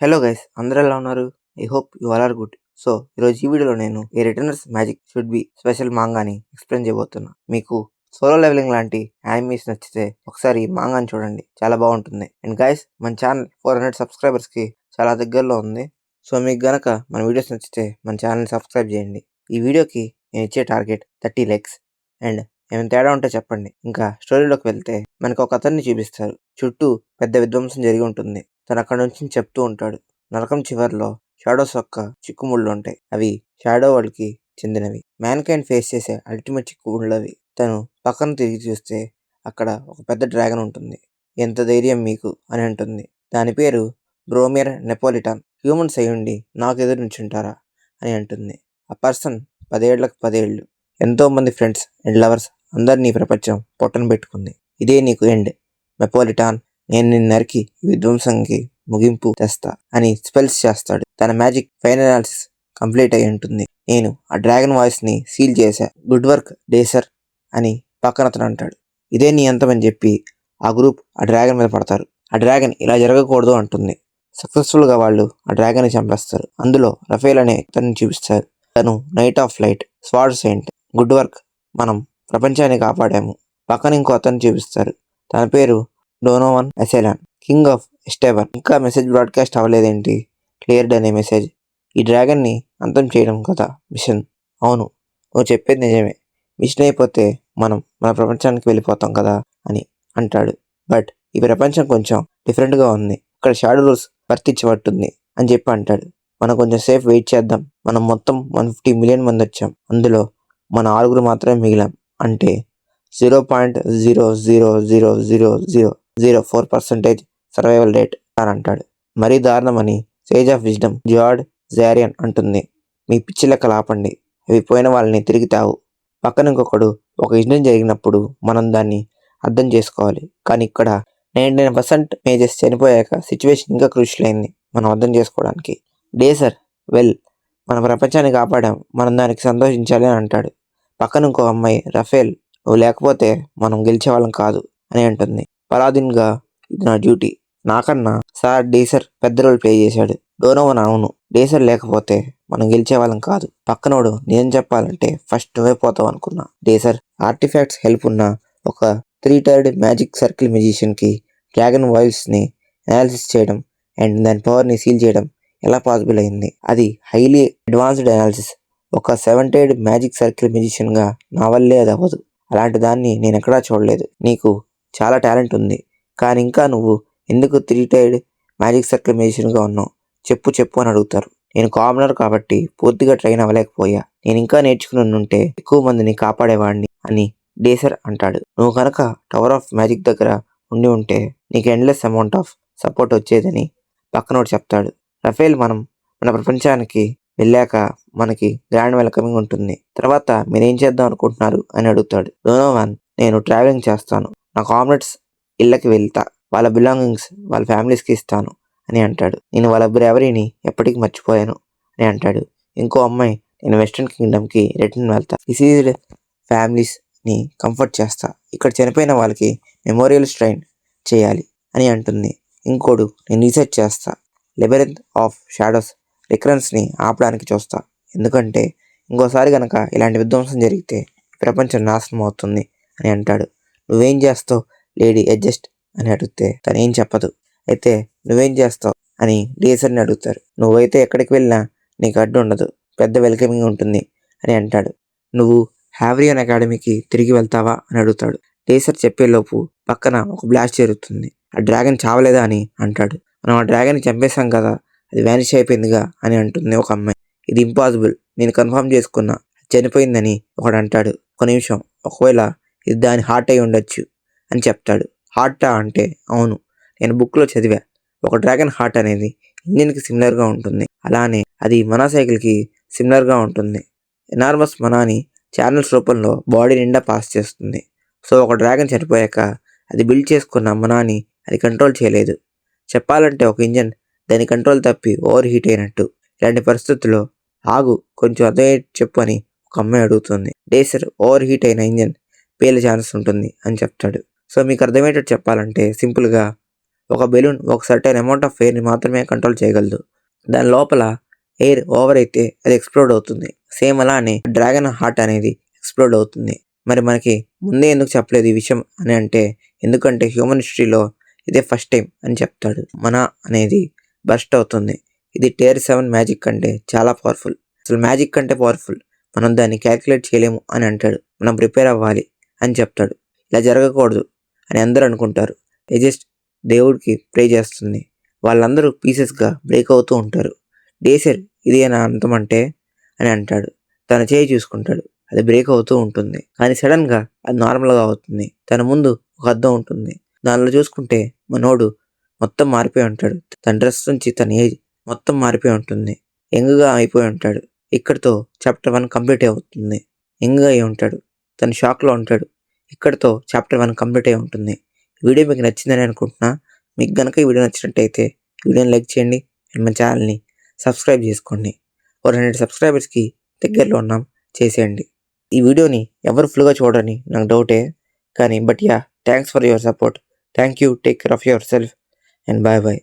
Hello guys, అందరూ ఎలా ఉన్నారు? I hope you all are good. So ఈరోజు ఈ వీడియోలో నేను a returner's magic should be special మాంగాని ఎక్స్ప్లెయిన్ చేయబోతున్నా. మీకు సోలో లెవెలింగ్ లాంటి యానిమేస్ నచ్చితే ఒకసారి ఈ మాంగాని చూడండి, చాలా బాగుంటుంది. అండ్ గైస్, మన ఛానల్ 400 సబ్స్క్రైబర్స్ కి చాలా దగ్గరలో ఉంది. సో మీకు గనక మన వీడియోస్ నచ్చితే మన ఛానల్ సబ్స్క్రైబ్ చేయండి. ఈ వీడియోకి నేను ఇచ్చే టార్గెట్ 30 లైక్స్. అండ్ ఏమైనా తేడా ఉంటే చెప్పండి. ఇంకా స్టోరీలోకి వెళ్తే మనకు ఒక అతన్ని చూపిస్తారు. చుట్టూ పెద్ద విధ్వంసం జరిగి ఉంటుంది. తను అక్కడ నుంచి చెప్తూ ఉంటాడు. నరకం చివర్లో షాడోస్ యొక్క చిక్కుముళ్ళు ఉంటాయి. అవి షాడో వరల్డ్కి చెందినవి. మ్యాన్ కైండ్ ఫేస్ చేసే అల్టిమేట్ చిక్కుముళ్ళు అవి. తను పక్కన తిరిగి చూస్తే అక్కడ ఒక పెద్ద డ్రాగన్ ఉంటుంది. ఎంత ధైర్యం మీకు అని అంటుంది. దాని పేరు బ్రోమియర్ నెపోలిటాన్. హ్యూమన్స్ అయ్యుండి నాకు ఎదురు నుంచుంటారా అని అంటుంది. ఆ పర్సన్ 10 ఏళ్లకు 10 ఏళ్ళు, ఎంతో మంది ఫ్రెండ్స్ అండ్ లవర్స్ అందరినీ ప్రపంచం పొట్టన పెట్టుకుంది. ఇదే నీకు ఎండ్ నెపోలిటాన్. నేను నిన్ను నరికి ఈ విధ్వంసంకి ముగింపు తెస్తా అని స్పెల్స్ చేస్తాడు. తన మ్యాజిక్ ఫైనల్ అనాలిసిస్ కంప్లీట్ అయి ఉంటుంది. నేను ఆ డ్రాగన్ వాయిస్ ని సీల్ చేశా. గుడ్ వర్క్ డేసర్ అని పక్కన అతను అంటాడు. ఇదే నీ అంతం అని చెప్పి ఆ గ్రూప్ ఆ డ్రాగన్ మీద పడతారు. ఆ డ్రాగన్ ఇలా జరగకూడదు అంటుంది. సక్సెస్ఫుల్ గా వాళ్ళు ఆ డ్రాగన్ ని చంపేస్తారు. అందులో రఫేల్ అనే అతన్ని చూపిస్తారు. తను knight of light sword Saint. Good work, మనం ప్రపంచాన్ని కాపాడాము. పక్కన ఇంకో అతన్ని చూపిస్తారు. తన పేరు డోనోవన్ అసెలాన్, కింగ్ ఆఫ్ ఎస్టెబన్. ఇంకా మెసేజ్ బ్రాడ్కాస్ట్ అవ్వలేదేంటి? క్లియర్డ్ అనే మెసేజ్. ఈ డ్రాగన్ ని అంతం చేయడం కదా మిషన్. అవును, నువ్వు చెప్పేది నిజమే. మిషన్ అయిపోతే మనం మన ప్రపంచానికి వెళ్ళిపోతాం కదా అని అంటాడు. బట్ ఈ ప్రపంచం కొంచెం డిఫరెంట్ గా ఉంది. ఇక్కడ షాడో రూల్స్ వర్తించబట్టుంది అని చెప్పి అంటాడు. మనం కొంచెం సేఫ్ వెయిట్ చేద్దాం. మనం మొత్తం 150 మిలియన్ మంది వచ్చాం. అందులో మన 6 మాత్రమే మిగిలాం. అంటే 0.0000004% సర్వైవల్ రేట్ అని అంటాడు. మరీ దారుణమని సేజ్ ఆఫ్ విజ్డమ్ జార్డ్ జారియన్ అంటుంది. మీ పిచ్చి లెక్కలు ఆపండి. అవి పోయిన వాళ్ళని తిరిగి తావు. పక్కన ఇంకొకడు, ఒక ఇన్సిడెంట్ జరిగినప్పుడు మనం దాన్ని అర్థం చేసుకోవాలి. కానీ ఇక్కడ 99% మేజెస్ చనిపోయాక సిచ్యువేషన్ ఇంకా క్రూషియల్ అయింది మనం అర్థం చేసుకోవడానికి. డేసర్, వెల్, మన ప్రపంచాన్ని కాపాడాం, మనం దానికి సంతోషించాలి అని అంటాడు. పక్కన ఇంకో అమ్మాయి, రఫేల్, నువ్వు లేకపోతే మనం గెలిచేవాళ్ళం కాదు అని అంటుంది. పలాదిన్గా, ఇది నా డ్యూటీ. నాకన్నా సార్ డేసర్ పెద్ద రోల్ ప్లే చేశాడు. డోనోవన్, అవును, డేసర్ లేకపోతే మనం గెలిచేవాళ్ళం కాదు. పక్కనోడు, నేను చెప్పాలంటే ఫస్ట్ నువ్వే పోతావు అనుకున్నా. డేసర్, ఆర్టిఫాక్ట్స్ హెల్ప్ ఉన్న ఒక 3 టైర్డ్ మ్యాజిక్ సర్కిల్ మ్యూజిషియన్ కి డ్రాగన్ వాయిస్ ని అనాలిసిస్ చేయడం అండ్ దాని పవర్ ని సీల్ చేయడం ఎలా పాసిబుల్ అయింది? అది హైలీ అడ్వాన్స్డ్ అనాలిసిస్. ఒక 7 టైర్డ్ మ్యాజిక్ సర్కిల్ మ్యూజిషియన్ గా నా వల్లే అది అవ్వదు. అలాంటి దాన్ని నేను ఎక్కడా చూడలేదు. నీకు చాలా టాలెంట్ ఉంది, కానీ ఇంకా నువ్వు ఎందుకు 3 టైర్డ్ మ్యాజిక్ సర్కిల్ మ్యూజిషియన్ గా ఉన్నావు? చెప్పు అని అడుగుతారు. నేను కామనర్ కాబట్టి పూర్తిగా ట్రైన్ అవ్వలేకపోయా. నేను ఇంకా నేర్చుకుని ఉంటే ఎక్కువ మందిని కాపాడేవాడిని అని డేసర్ అంటాడు. నువ్వు కనుక టవర్ ఆఫ్ మ్యాజిక్ దగ్గర ఉండి ఉంటే నీకు ఎండ్లెస్ అమౌంట్ ఆఫ్ సపోర్ట్ వచ్చేదని పక్కనోడు చెప్తాడు. రఫేల్, మనం మన ప్రపంచానికి వెళ్ళాక మనకి గ్రాండ్ వెల్కమింగ్ ఉంటుంది. తర్వాత మీరేం చేద్దాం అనుకుంటున్నారు అని అడుగుతాడు. డోనోవాన్, నేను ట్రావెలింగ్ చేస్తాను. నా కామ్రేడ్స్ ఇళ్ళకి వెళ్తా. వాళ్ళ బిలాంగింగ్స్ వాళ్ళ ఫ్యామిలీస్కి ఇస్తాను అని అంటాడు. నేను వాళ్ళ బ్రేవరీని ఎప్పటికీ మర్చిపోయాను అని అంటాడు. ఇంకో అమ్మాయి, నేను వెస్ట్రన్ కింగ్డమ్కి రిటర్న్ వెళ్తా. డిసీజ్డ్ ఫ్యామిలీస్ని కంఫర్ట్ చేస్తా. ఇక్కడ చనిపోయిన వాళ్ళకి మెమోరియల్ స్ట్రైన్ చేయాలి అని అంటుంది. ఇంకోడు, నేను రీసెర్చ్ చేస్తా. లెబరెంత్ ఆఫ్ షాడోస్ రికరెన్స్ని ఆపడానికి చూస్తా. ఎందుకంటే ఇంకోసారి గనక ఇలాంటి విధ్వంసం జరిగితే ప్రపంచం నాశనం అవుతుంది అని అంటాడు. నువ్వేం చేస్తావు లేడీ అడ్జస్ట్ అని అడిగితే తను ఏం చెప్పదు. అయితే నువ్వేం చేస్తావు అని డేసర్ని అడుగుతారు. నువ్వైతే ఎక్కడికి వెళ్ళినా నీకు అడ్డు ఉండదు, పెద్ద వెల్కమింగ్ ఉంటుంది అని అంటాడు. నువ్వు హ్యావ్రియన్ అకాడమీకి తిరిగి వెళ్తావా అని అడుగుతాడు. డేసర్ చెప్పేలోపు పక్కన ఒక బ్లాస్ట్ జరుగుతుంది. ఆ డ్రాగన్ చావలేదా అని అంటాడు. మనం ఆ డ్రాగన్ చంపేశాం కదా, అది వ్యానిష్ అయిపోయిందిగా అని అంటుంది ఒక అమ్మాయి. ఇది ఇంపాసిబుల్, నేను కన్ఫర్మ్ చేసుకున్నా, చనిపోయిందని ఒకడు అంటాడు. ఒక నిమిషం, ఒకవేళ ఇది దాని హార్ట్ అయి ఉండొచ్చు అని చెప్తాడు. హార్టా అంటే అవును, నేను బుక్లో చదివా. ఒక డ్రాగన్ హార్ట్ అనేది ఇంజిన్కి సిమిలర్గా ఉంటుంది. అలానే అది మనా సైకిల్కి సిమిలర్గా ఉంటుంది. ఎనార్మస్ మనాని ఛానల్స్ రూపంలో బాడీ నిండా పాస్ చేస్తుంది. సో ఒక డ్రాగన్ చనిపోయాక అది బిల్డ్ చేసుకున్న మనాని అది కంట్రోల్ చేయలేదు. చెప్పాలంటే ఒక ఇంజన్ దాని కంట్రోల్ తప్పి ఓవర్ హీట్ అయినట్టు. ఇలాంటి పరిస్థితుల్లో ఆగు, కొంచెం అర్థమయ్యేట్టు చెప్పు అని ఒక అమ్మాయి అడుగుతుంది. డేసర్, ఓవర్ హీట్ అయిన ఇంజన్ పేలే ఛాన్స్ ఉంటుంది అని చెప్తాడు. సో మీకు అర్థమయ్యేటట్టు చెప్పాలంటే సింపుల్గా, ఒక బెలూన్ ఒక సర్టెన్ అమౌంట్ ఆఫ్ ఎయిర్ని మాత్రమే కంట్రోల్ చేయగలదు. దాని లోపల ఎయిర్ ఓవర్ అయితే అది ఎక్స్ప్లోడ్ అవుతుంది. సేమ్ అలానే డ్రాగన్ హార్ట్ అనేది ఎక్స్ప్లోడ్ అవుతుంది. మరి మనకి ముందే ఎందుకు చెప్పలేదు ఈ విషయం అని అంటే, ఎందుకంటే హ్యూమన్ హిస్టరీలో ఇదే ఫస్ట్ టైం అని చెప్తాడు. మన అనేది బస్ట్ అవుతుంది. ఇది Tier 7 మ్యాజిక్ కంటే చాలా పవర్ఫుల్. అసలు మ్యాజిక్ కంటే పవర్ఫుల్. మనం దాన్ని క్యాల్కులేట్ చేయలేము అని అంటాడు. మనం ప్రిపేర్ అవ్వాలి అని చెప్తాడు. ఇలా జరగకూడదు అని అందరూ అనుకుంటారు. జస్ట్ దేవుడికి ప్రే చేస్తుంది. వాళ్ళందరూ పీసెస్గా బ్రేక్ అవుతూ ఉంటారు. డేసర్ ఇదేనా అంతం అంటే అని అంటాడు. తన చేయి చూసుకుంటాడు. అది బ్రేక్ అవుతూ ఉంటుంది. కానీ సడన్గా అది నార్మల్గా అవుతుంది. తన ముందు ఒక అద్దం ఉంటుంది. దానిలో చూసుకుంటే మనోడు మొత్తం మారిపోయి ఉంటాడు. తన డ్రెస్ నుంచి తన ఏజ్ మొత్తం మారిపోయి ఉంటుంది. యంగ్గా అయిపోయి ఉంటాడు. ఇక్కడితో చాప్టర్ 1 కంప్లీట్ అవుతుంది. యంగ్గా అయి ఉంటాడు. తను షాక్లో ఉంటాడు. ఇక్కడితో చాప్టర్ 1 కంప్లీట్ అయి ఉంటుంది. వీడియో మీకు నచ్చిందని అనుకుంటున్నా. మీకు కనుక ఈ వీడియో నచ్చినట్టయితే వీడియోని లైక్ చేయండి అండ్ మన ఛానల్ని సబ్స్క్రైబ్ చేసుకోండి. 100 సబ్స్క్రైబర్స్కి దగ్గరలో ఉన్నాం, చేసేయండి. ఈ వీడియోని ఎవరు ఫుల్గా చూడని నాకు డౌటే, కానీ thanks for your support. Thank you. Take care of yourself and bye bye.